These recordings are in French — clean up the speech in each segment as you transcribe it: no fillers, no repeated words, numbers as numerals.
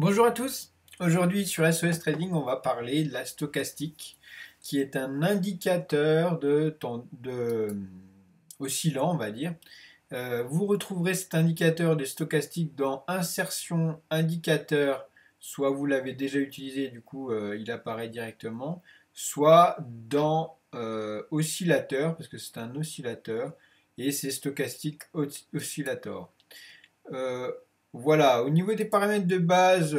Bonjour à tous. Aujourd'hui sur SOS Trading, on va parler de la stochastique, qui est un indicateur oscillant, on va dire. Vous retrouverez cet indicateur de stochastique dans Insertion indicateur, soit vous l'avez déjà utilisé, du coup il apparaît directement, soit dans Oscillateur, parce que c'est un oscillateur, et c'est Stochastic Oscillator. Euh, voilà, au niveau des paramètres de base,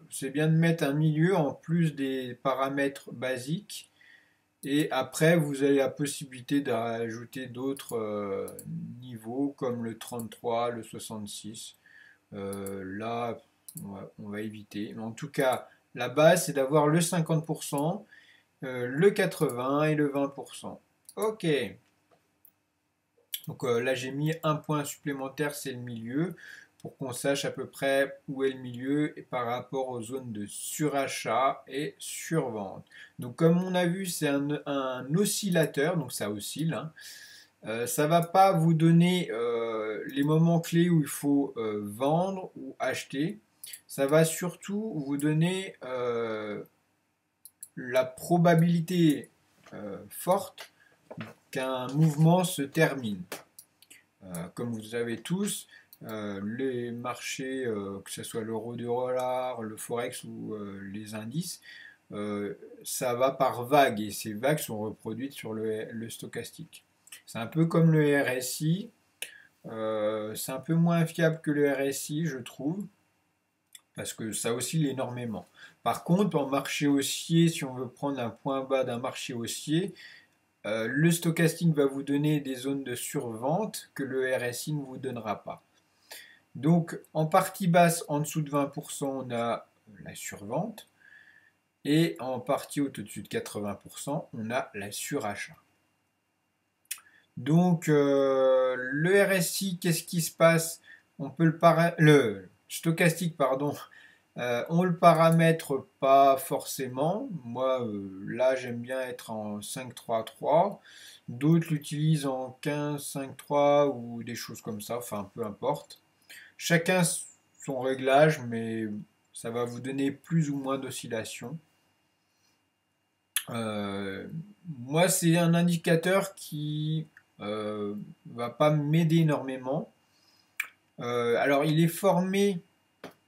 c'est bien de mettre un milieu en plus des paramètres basiques. Et après, vous avez la possibilité d'ajouter d'autres niveaux comme le 33, le 66. Là, on va éviter. Mais en tout cas, la base, c'est d'avoir le 50%, le 80% et le 20%. Ok. Donc là, j'ai mis un point supplémentaire, c'est le milieu, pour qu'on sache à peu près où est le milieu et par rapport aux zones de surachat et survente. Donc comme on a vu, c'est un oscillateur, donc ça oscille, hein. Ça ne va pas vous donner les moments clés où il faut vendre ou acheter. Ça va surtout vous donner la probabilité forte qu'un mouvement se termine. Comme vous le savez tous, les marchés, que ce soit l'euro-dollar, le forex ou les indices, ça va par vagues et ces vagues sont reproduites sur le stochastique. C'est un peu comme le RSI, c'est un peu moins fiable que le RSI, je trouve, parce que ça oscille énormément. Par contre, en marché haussier, si on veut prendre un point bas d'un marché haussier, le stochastique va vous donner des zones de survente que le RSI ne vous donnera pas. Donc en partie basse, en dessous de 20%, on a la survente. Et en partie haute, au-dessus de 80%, on a la surachat. Donc le RSI, qu'est-ce qui se passe? On peut le stochastique, pardon, on le paramètre pas forcément. Moi, là, j'aime bien être en 5-3-3. D'autres l'utilisent en 15-5-3 ou des choses comme ça. Enfin, peu importe. Chacun son réglage, mais ça va vous donner plus ou moins d'oscillation. Euh, Moi, c'est un indicateur qui va pas m'aider énormément. Alors, il est formé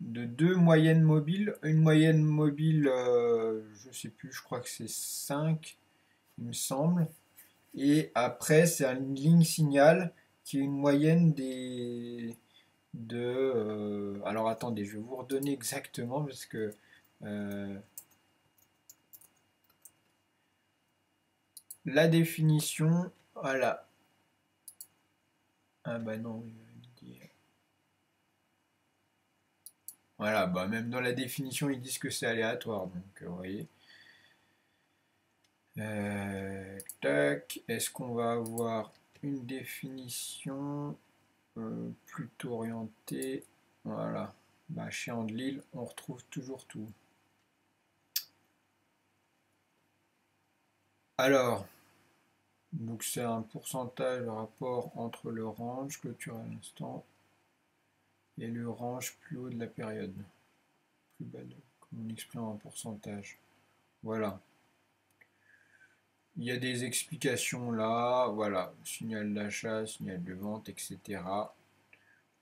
de deux moyennes mobiles. Une moyenne mobile, je sais plus, je crois que c'est 5, il me semble. Et après, c'est une ligne signal qui est une moyenne alors attendez, je vais vous redonner exactement parce que euh, la définition, voilà. Ah bah non, voilà, bah même dans la définition, ils disent que c'est aléatoire, donc vous voyez. Tac, est-ce qu'on va avoir une définition plutôt orientée? Voilà, bah chez Andelil, on retrouve toujours tout. Alors, donc c'est un pourcentage de rapport entre le range clôture à l'instant et le range plus haut de la période. Plus bas comme on exprime en pourcentage. Voilà. Il y a des explications là, voilà, signal d'achat, signal de vente, etc.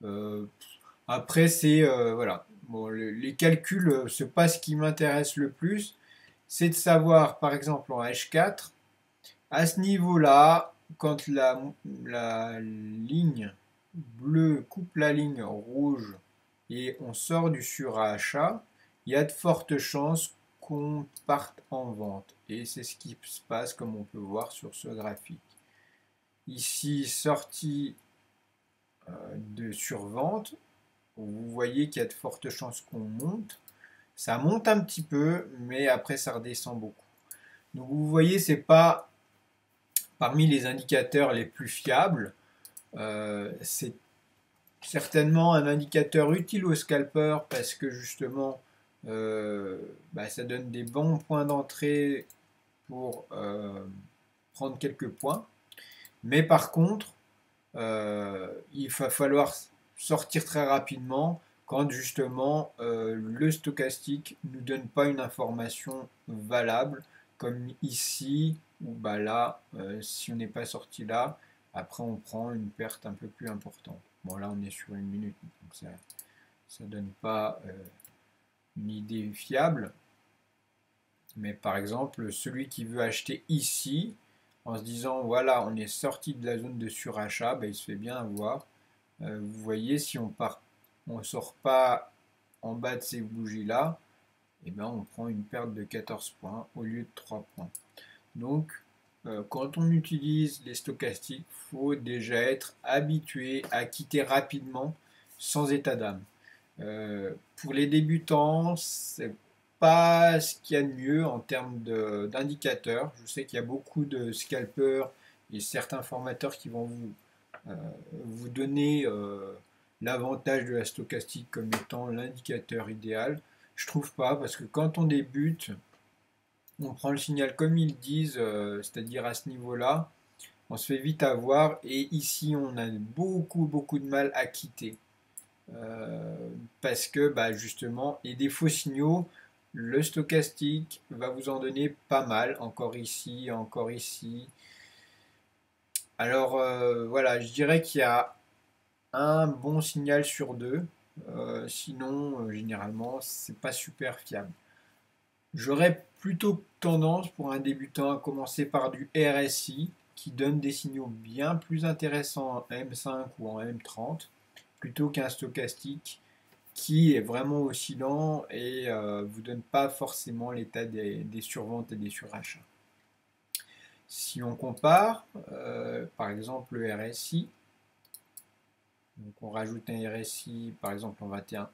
Euh, Après, c'est voilà. Bon, les calculs, c'est pas ce qui m'intéresse le plus. C'est de savoir, par exemple, en H4, à ce niveau-là, quand la ligne bleue coupe la ligne rouge et on sort du surachat, il y a de fortes chances qu'on parte en vente. Et c'est ce qui se passe comme on peut voir sur ce graphique. Ici, sortie de survente, vous voyez qu'il y a de fortes chances qu'on monte. Ça monte un petit peu, mais après ça redescend beaucoup. Donc vous voyez, c'est pas parmi les indicateurs les plus fiables. C'est certainement un indicateur utile au scalper parce que justement, ça donne des bons points d'entrée pour prendre quelques points. Mais par contre, il va falloir sortir très rapidement quand justement le stochastique ne nous donne pas une information valable, comme ici, où bah là, si on n'est pas sorti là, après on prend une perte un peu plus importante. Bon là on est sur une minute, donc ça donne pas une idée fiable. Mais par exemple, celui qui veut acheter ici, en se disant voilà, on est sorti de la zone de surachat, ben, il se fait bien avoir. Vous voyez, si on sort pas en bas de ces bougies-là, et ben on prend une perte de 14 points au lieu de 3 points. Donc, quand on utilise les stochastiques, il faut déjà être habitué à quitter rapidement sans état d'âme. Pour les débutants, c'est pas ce qu'il y a de mieux en termes d'indicateurs. Je sais qu'il y a beaucoup de scalpers et certains formateurs qui vont vous donner l'avantage de la stochastique comme étant l'indicateur idéal. Je trouve pas, parce que quand on débute, on prend le signal comme ils disent, c'est-à-dire à ce niveau-là, on se fait vite avoir et ici on a beaucoup de mal à quitter. Parce que bah, justement, et des faux signaux, le stochastique va vous en donner pas mal, encore ici, encore ici. Alors voilà, je dirais qu'il y a un bon signal sur deux, sinon généralement c'est pas super fiable. J'aurais plutôt tendance pour un débutant à commencer par du RSI qui donne des signaux bien plus intéressants en M5 ou en M30 plutôt qu'un stochastique qui est vraiment oscillant et vous donne pas forcément l'état des surventes et des surachats. Si on compare, par exemple le RSI, donc on rajoute un RSI par exemple en 21,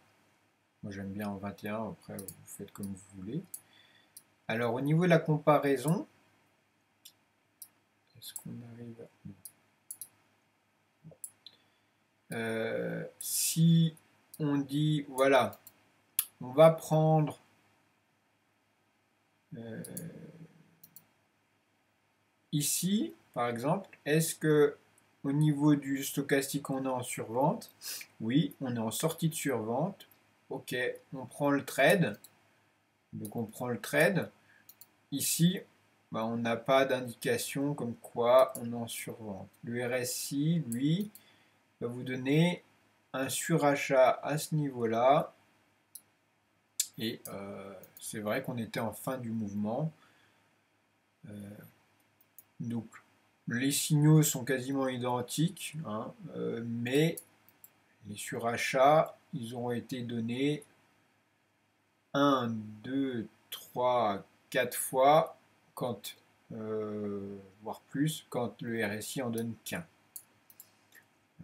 moi j'aime bien en 21, après vous faites comme vous voulez. Alors au niveau de la comparaison, est-ce qu'on arrive à... si on dit, voilà, on va prendre ici, par exemple, est-ce que au niveau du stochastique, on est en survente? Oui, on est en sortie de survente. Ok, on prend le trade. Donc on prend le trade. Ici, bah, on n'a pas d'indication comme quoi on est en survente. Le RSI, lui, va vous donner un surachat à ce niveau-là. Et c'est vrai qu'on était en fin du mouvement. Donc les signaux sont quasiment identiques, hein, mais les surachats, ils ont été donnés 1, 2, 3, 4 fois, quand, voire plus, quand le RSI en donne qu'un.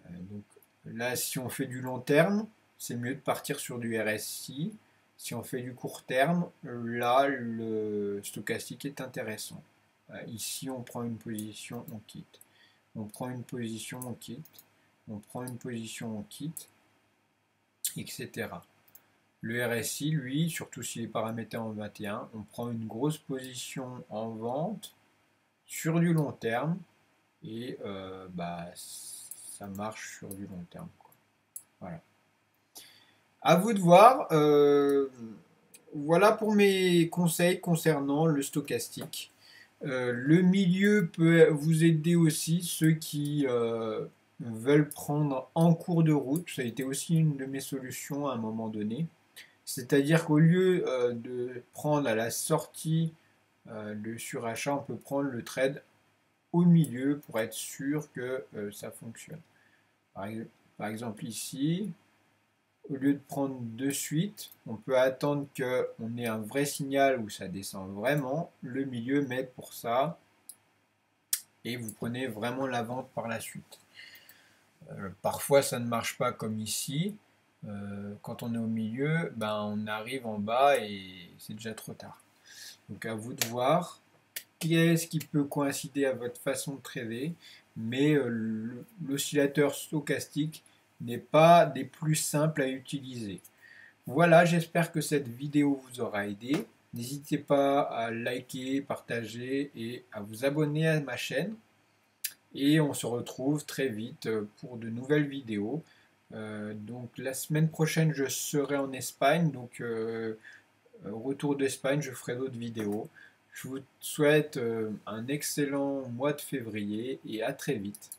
Donc là, si on fait du long terme, c'est mieux de partir sur du RSI. Si on fait du court terme, là, le stochastique est intéressant. Ici, on prend une position, on quitte. On prend une position, on quitte. On prend une position, on quitte, etc. Le RSI, lui, surtout s'il est paramétré en 21, on prend une grosse position en vente sur du long terme et bah, ça marche sur du long terme, quoi. Voilà. À vous de voir. Voilà pour mes conseils concernant le stochastique. Le milieu peut vous aider aussi, ceux qui veulent prendre en cours de route. Ça a été aussi une de mes solutions à un moment donné. C'est-à-dire qu'au lieu de prendre à la sortie le surachat, on peut prendre le trade au milieu pour être sûr que ça fonctionne. Par exemple ici, au lieu de prendre de suite, on peut attendre qu'on ait un vrai signal où ça descend vraiment. Le milieu m'aide pour ça et vous prenez vraiment la vente par la suite. Parfois ça ne marche pas comme ici. Quand on est au milieu, ben, on arrive en bas et c'est déjà trop tard. Donc à vous de voir qu'est-ce qui peut coïncider à votre façon de trader, mais l'oscillateur stochastique n'est pas des plus simples à utiliser. Voilà, j'espère que cette vidéo vous aura aidé. N'hésitez pas à liker, partager et à vous abonner à ma chaîne. Et on se retrouve très vite pour de nouvelles vidéos. Donc la semaine prochaine, je serai en Espagne. Donc au retour d'Espagne, je ferai d'autres vidéos. Je vous souhaite un excellent mois de février et à très vite.